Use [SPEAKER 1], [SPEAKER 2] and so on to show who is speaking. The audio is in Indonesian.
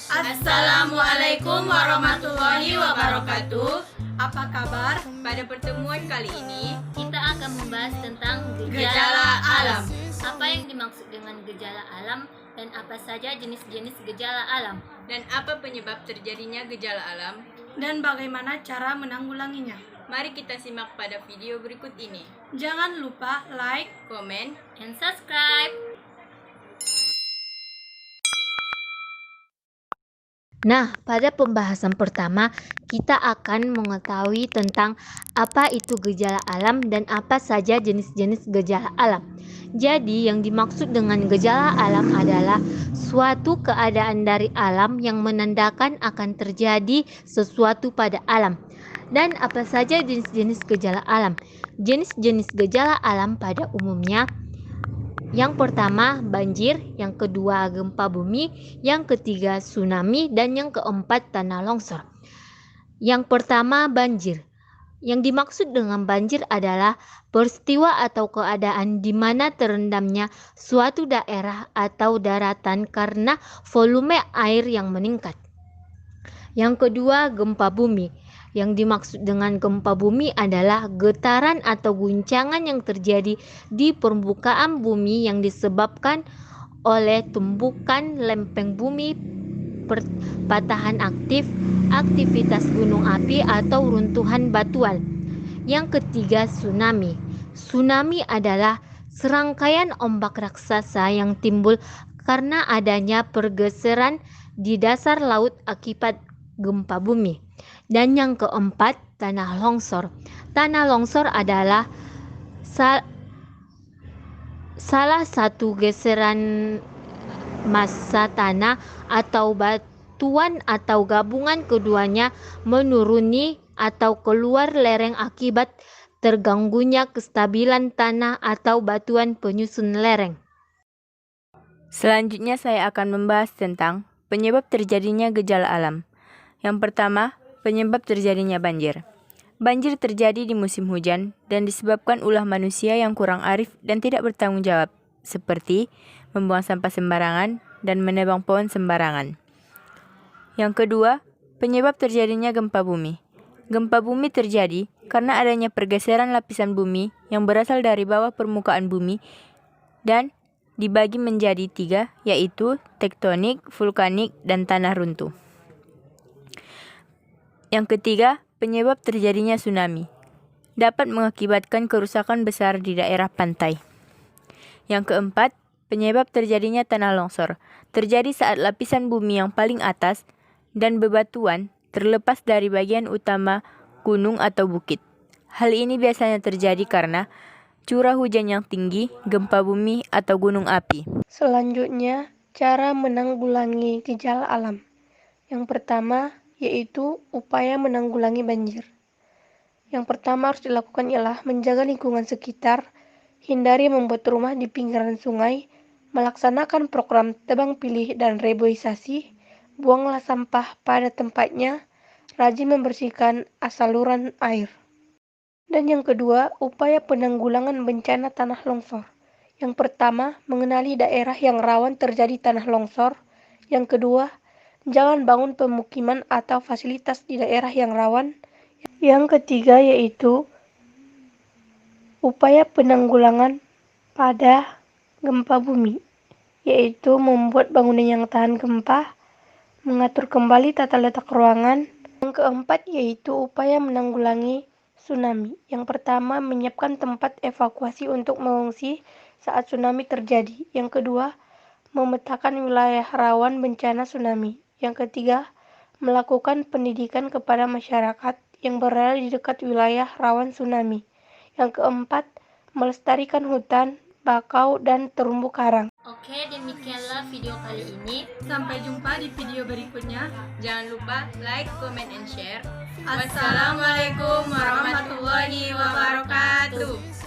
[SPEAKER 1] Assalamualaikum warahmatullahi wabarakatuh.
[SPEAKER 2] Apa kabar?
[SPEAKER 1] Pada pertemuan kali ini
[SPEAKER 3] kita akan membahas tentang
[SPEAKER 1] gejala alam.
[SPEAKER 3] Apa yang dimaksud dengan gejala alam dan apa saja jenis-jenis gejala alam?
[SPEAKER 1] Dan apa penyebab terjadinya gejala alam?
[SPEAKER 2] Dan bagaimana cara menanggulanginya?
[SPEAKER 1] Mari kita simak pada video berikut ini.
[SPEAKER 2] Jangan lupa like,
[SPEAKER 1] Komen,
[SPEAKER 3] and subscribe.
[SPEAKER 4] Nah, pada pembahasan pertama, kita akan mengetahui tentang apa itu gejala alam dan apa saja jenis-jenis gejala alam. Jadi, yang dimaksud dengan gejala alam adalah suatu keadaan dari alam yang menandakan akan terjadi sesuatu pada alam. Dan apa saja jenis-jenis gejala alam? Jenis-jenis gejala alam pada umumnya: yang pertama banjir, yang kedua gempa bumi, yang ketiga tsunami, dan yang keempat tanah longsor. Yang pertama banjir. Yang dimaksud dengan banjir adalah peristiwa atau keadaan di mana terendamnya suatu daerah atau daratan karena volume air yang meningkat. Yang kedua gempa bumi. Yang dimaksud dengan gempa bumi adalah getaran atau guncangan yang terjadi di permukaan bumi yang disebabkan oleh tumbukan lempeng bumi, patahan aktif, aktivitas gunung api atau runtuhan batuan. Yang ketiga tsunami. Tsunami adalah serangkaian ombak raksasa yang timbul karena adanya pergeseran di dasar laut akibat gempa bumi. Dan yang keempat, tanah longsor. Tanah longsor adalah salah satu geseran massa tanah atau batuan atau gabungan keduanya menuruni atau keluar lereng akibat terganggunya kestabilan tanah atau batuan penyusun lereng.
[SPEAKER 1] Selanjutnya saya akan membahas tentang penyebab terjadinya gejala alam. Yang pertama, penyebab terjadinya banjir. Banjir terjadi di musim hujan dan disebabkan ulah manusia yang kurang arif dan tidak bertanggung jawab, seperti membuang sampah sembarangan dan menebang pohon sembarangan. Yang kedua, penyebab terjadinya gempa bumi. Gempa bumi terjadi karena adanya pergeseran lapisan bumi yang berasal dari bawah permukaan bumi dan dibagi menjadi 3, yaitu tektonik, vulkanik, dan tanah runtuh. Yang ketiga, penyebab terjadinya tsunami. Dapat mengakibatkan kerusakan besar di daerah pantai. Yang keempat, penyebab terjadinya tanah longsor. Terjadi saat lapisan bumi yang paling atas dan bebatuan terlepas dari bagian utama gunung atau bukit. Hal ini biasanya terjadi karena curah hujan yang tinggi, gempa bumi, atau gunung api.
[SPEAKER 2] Selanjutnya, cara menanggulangi gejala alam. Yang pertama, yaitu upaya menanggulangi banjir. Yang pertama harus dilakukan ialah menjaga lingkungan sekitar, hindari membuat rumah di pinggiran sungai, melaksanakan program tebang pilih dan reboisasi, buanglah sampah pada tempatnya, rajin membersihkan saluran air. Dan yang kedua, upaya penanggulangan bencana tanah longsor. Yang pertama, mengenali daerah yang rawan terjadi tanah longsor. Yang kedua, jangan bangun pemukiman atau fasilitas di daerah yang rawan. Yang ketiga yaitu upaya penanggulangan pada gempa bumi, yaitu membuat bangunan yang tahan gempa, mengatur kembali tata letak ruangan. Yang keempat yaitu upaya menanggulangi tsunami. Yang pertama, menyiapkan tempat evakuasi untuk mengungsi saat tsunami terjadi. Yang kedua, memetakan wilayah rawan bencana tsunami. Yang ketiga, melakukan pendidikan kepada masyarakat yang berada di dekat wilayah rawan tsunami. Yang keempat, melestarikan hutan, bakau, dan terumbu karang.
[SPEAKER 3] Oke, demikianlah video kali ini.
[SPEAKER 2] Sampai jumpa di video berikutnya.
[SPEAKER 1] Jangan lupa like, comment, and share.
[SPEAKER 2] Assalamualaikum warahmatullahi wabarakatuh.